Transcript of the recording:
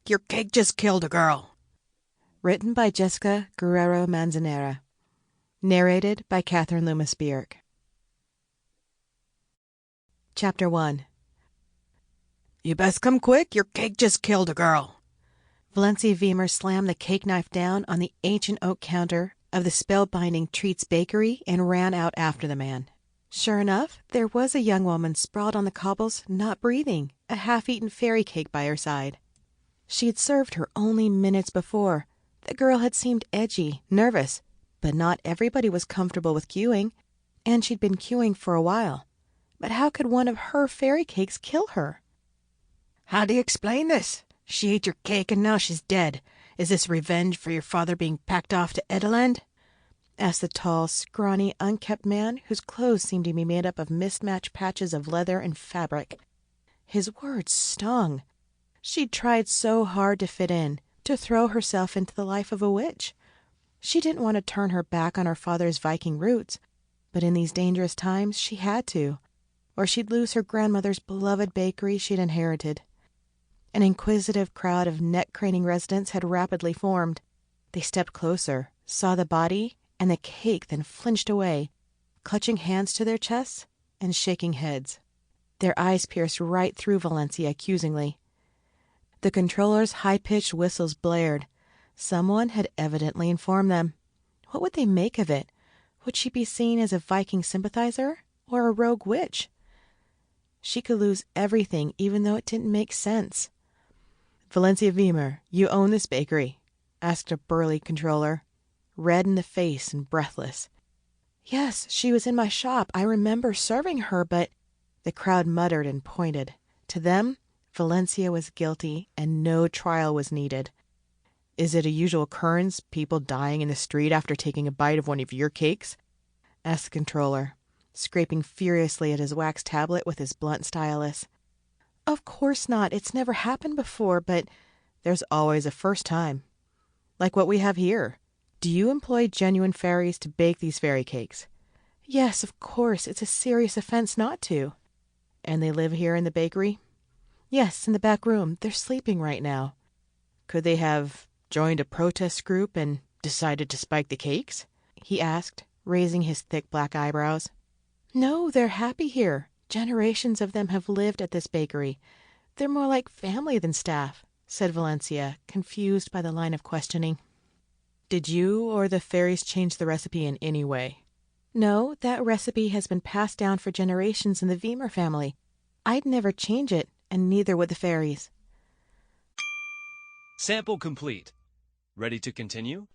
quick, your cake just killed a girl. Written by Jessica Guerrero Manzanera. Narrated by Loomis Bierk. Chapter 1. You best come quick, your cake just killed a girl. Valencia Wimmer slammed the cake knife down on the ancient oak counter of the spellbinding Treats Bakery and ran out after the man. Sure enough, there was a young woman sprawled on the cobbles, not breathing, a half-eaten fairy cake by her side. She had served her only minutes before. The girl had seemed edgy, nervous, but not everybody was comfortable with queuing, and she'd been queuing for a while. But how could one of her fairy cakes kill her? How do you explain this? She ate your cake and now she's dead. Is this revenge for your father being packed off to Edeland? Asked the tall, scrawny, unkempt man whose clothes seemed to be made up of mismatched patches of leather and fabric. His words stung. She'd tried so hard to fit in, to throw herself into the life of a witch. She didn't want to turn her back on her father's Viking roots, but in these dangerous times she had to, or she'd lose her grandmother's beloved bakery she'd inherited. An inquisitive crowd of neck-craning residents had rapidly formed. They stepped closer, saw the body and the cake, then flinched away, clutching hands to their chests and shaking heads. Their eyes pierced right through Valencia accusingly. The controller's high-pitched whistles blared. Someone had evidently informed them. What would they make of it? Would she be seen as a Viking sympathizer or a rogue witch? She could lose everything, even though it didn't make sense. Valencia Wimmer, you own this bakery? Asked a burly controller, red in the face and breathless. Yes, she was in my shop. I remember serving her, but... The crowd muttered and pointed. To them, Valencia was guilty and no trial was needed. Is it a usual occurrence, people dying in the street after taking a bite of one of your cakes? Asked the controller, scraping furiously at his wax tablet with his blunt stylus. Of course not. It's never happened before, but there's always a first time. Like what we have here. Do you employ genuine fairies to bake these fairy cakes? Yes, of course. It's a serious offense not to. And they live here in the bakery? Yes, in the back room. They're sleeping right now. Could they have joined a protest group and decided to spike the cakes? He asked, raising his thick black eyebrows. No, they're happy here. Generations of them have lived at this bakery. They're more like family than staff, said Valencia, confused by the line of questioning. Did you or the fairies change the recipe in any way? No, that recipe has been passed down for generations in the Wimmer family. I'd never change it, and neither would the fairies. Sample complete. Ready to continue?